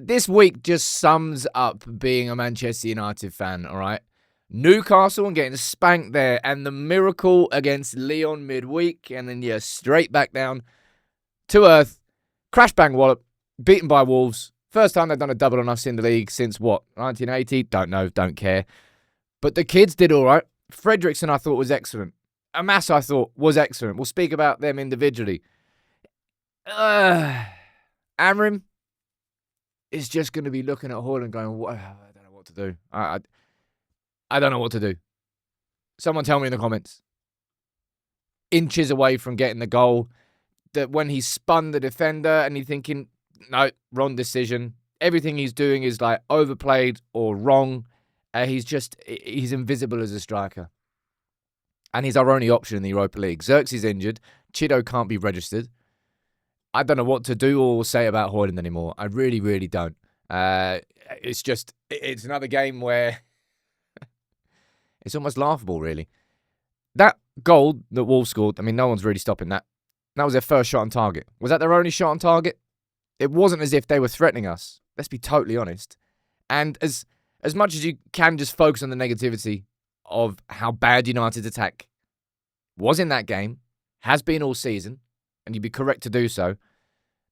This week just sums up being a Manchester United fan, all right? Newcastle and getting spanked there, and the miracle against Lyon midweek, and then you're straight back down to earth, crash bang wallop, beaten by Wolves. First time they've done a double on us in the league since what, 1980? Don't know, don't care. But the kids did all right. Fredricson I thought was excellent. Amass I thought was excellent. We'll speak about them individually. Amram is just going to be looking at Hojlund going, I don't know what to do. I don't know what to do. Someone tell me in the comments. Inches away from getting the goal. That when he spun the defender and he's thinking, no, wrong decision. Everything he's doing is like overplayed or wrong. He's invisible as a striker. And he's our only option in the Europa League. Xerxes injured. Chido can't be registered. I don't know what to do or say about Hojlund anymore. I really, really don't. It's another game where it's almost laughable, really. That goal that Wolves scored, I mean, no one's really stopping that. That was their first shot on target. Was that their only shot on target? It wasn't as if they were threatening us. Let's be totally honest. And as much as you can just focus on the negativity of how bad United's attack was in that game, has been all season, and you'd be correct to do so.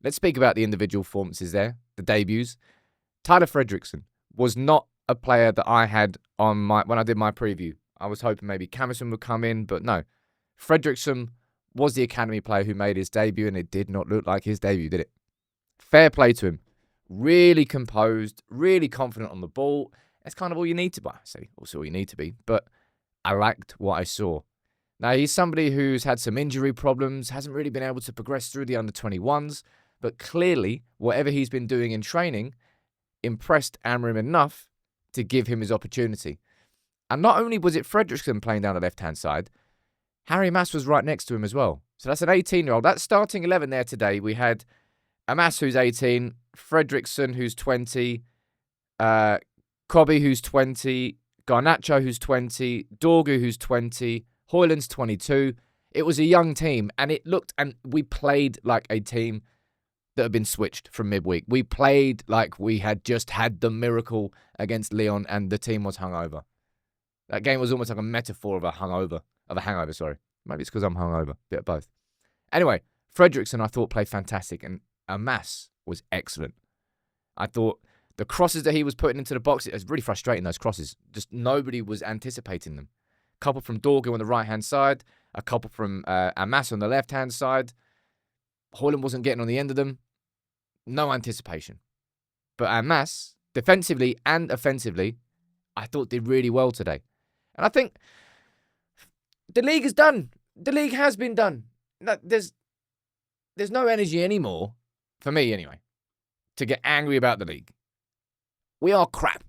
Let's speak about the individual performances there, the debuts. Tyler Fredricson was not a player that I had on when I did my preview. I was hoping maybe Camerson would come in, but no. Fredricson was the academy player who made his debut, and it did not look like his debut, did it? Fair play to him. Really composed, really confident on the ball. That's kind of all you need to be. I say also all you need to be, but I liked what I saw. Now, he's somebody who's had some injury problems, hasn't really been able to progress through the under-21s, but clearly, whatever he's been doing in training impressed Amram enough to give him his opportunity. And not only was it Fredricson playing down the left-hand side, Harry Amass was right next to him as well. So that's an 18-year-old. That's starting 11 there today. We had Amass, who's 18, Fredricson, who's 20, Kobe, who's 20, Garnacho, who's 20, Dorgu, who's 20, Hojlund's 22. It was a young team, and we played like a team that had been switched from midweek. We played like we had just had the miracle against Lyon, and the team was hungover. That game was almost like a metaphor of a hangover. Maybe it's because I'm hungover. Bit of both. Anyway, Fredricson, I thought, played fantastic, and Amass was excellent. I thought the crosses that he was putting into the box, it was really frustrating, those crosses. Just nobody was anticipating them. A couple from Dorgu on the right-hand side, a couple from Amass on the left-hand side. Hojlund wasn't getting on the end of them. No anticipation. But Amass, defensively and offensively, I thought did really well today. And I think the league is done. The league has been done. There's no energy anymore, for me anyway, to get angry about the league. We are crap.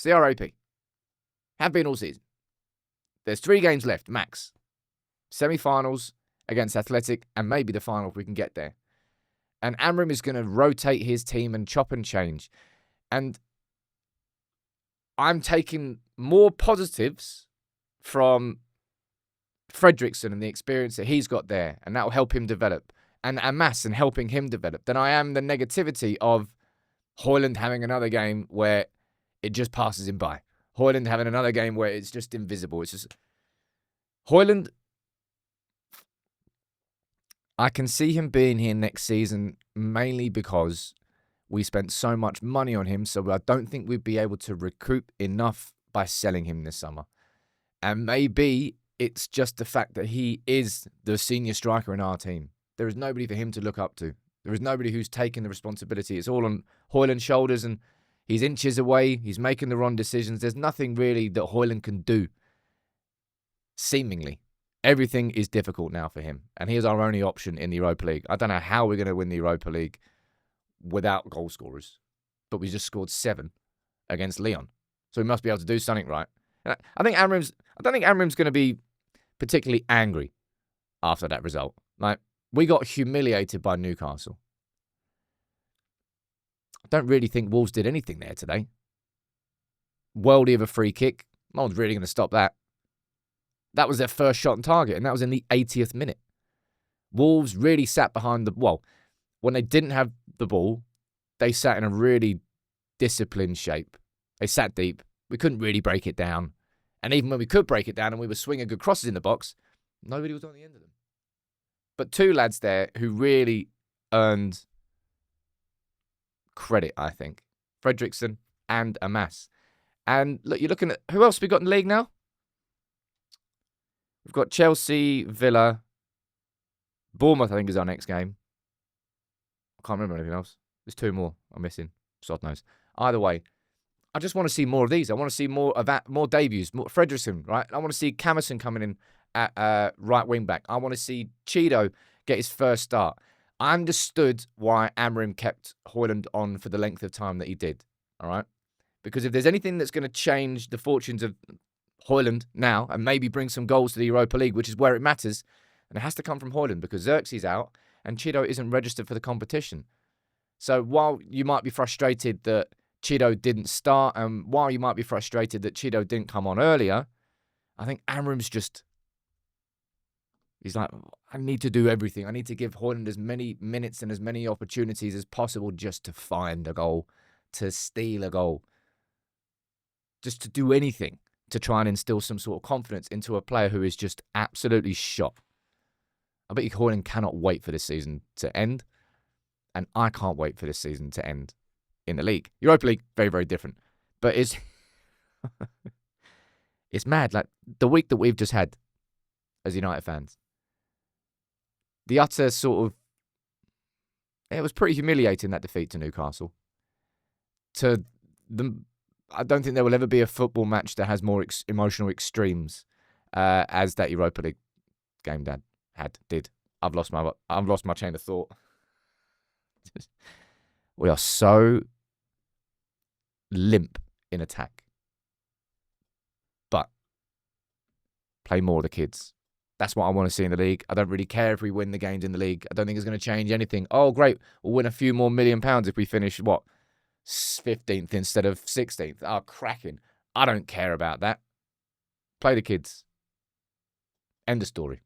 CRAP. Have been all season. There's 3 games left, max. Semi-finals against Athletic, and maybe the final if we can get there. And Amram is going to rotate his team and chop and change. And I'm taking more positives from Fredricson and the experience that he's got there, and that will help him develop, and Amass and helping him develop, than I am the negativity of Hojlund having another game where it just passes him by. Hojlund having another game where it's just invisible. It's just Hojlund. I can see him being here next season mainly because we spent so much money on him, so I don't think we'd be able to recoup enough by selling him this summer. And maybe it's just the fact that he is the senior striker in our team. There is nobody for him to look up to. There is nobody who's taking the responsibility. It's all on Hojlund's shoulders, and he's inches away. He's making the wrong decisions. There's nothing really that Hojlund can do, seemingly. Everything is difficult now for him, and he is our only option in the Europa League. I don't know how we're going to win the Europa League without goal scorers, but we just scored 7 against Lyon, so we must be able to do something right. And I don't think Amram's going to be particularly angry after that result. Like, we got humiliated by Newcastle. I don't really think Wolves did anything there today. Worldie of a free kick. No one's really going to stop that. That was their first shot on target, and that was in the 80th minute. Wolves really sat behind when they didn't have the ball, they sat in a really disciplined shape. They sat deep. We couldn't really break it down. And even when we could break it down and we were swinging good crosses in the box, nobody was on the end of them. But two lads there who really earned credit, I think. Fredricson and Amass. And look, you're looking at who else we got in the league now? We've got Chelsea, Villa, Bournemouth, I think, is our next game. I can't remember anything else. There's two more I'm missing. Sod knows. Either way, I just want to see more of these. I want to see more of that, more debuts. More Fredricson, right? I want to see Camerson coming in at right wing back. I want to see Cheeto get his first start. I understood why Amarim kept Hojlund on for the length of time that he did. All right? Because if there's anything that's going to change the fortunes of Hojlund now and maybe bring some goals to the Europa League, which is where it matters, and it has to come from Hojlund because Xerxes out and Cheeto isn't registered for the competition. So while you might be frustrated that Cheeto didn't start, and while you might be frustrated that Cheeto didn't come on earlier, I think Amarim's just... He's like, I need to do everything. I need to give Hojlund as many minutes and as many opportunities as possible just to find a goal, to steal a goal, just to do anything to try and instill some sort of confidence into a player who is just absolutely shot. I bet you Hojlund cannot wait for this season to end, and I can't wait for this season to end in the league. Europa League, very, very different. But it's it's mad. Like, the week that we've just had as United fans, the utter sort of... It was pretty humiliating, that defeat to Newcastle. I don't think there will ever be a football match that has more emotional extremes as that Europa League game did. I've lost my chain of thought. We are so limp in attack. But play more of the kids. That's what I want to see in the league. I don't really care if we win the games in the league. I don't think it's going to change anything. Oh, great. We'll win a few more £1 million if we finish, 15th instead of 16th. Oh, cracking. I don't care about that. Play the kids. End of story.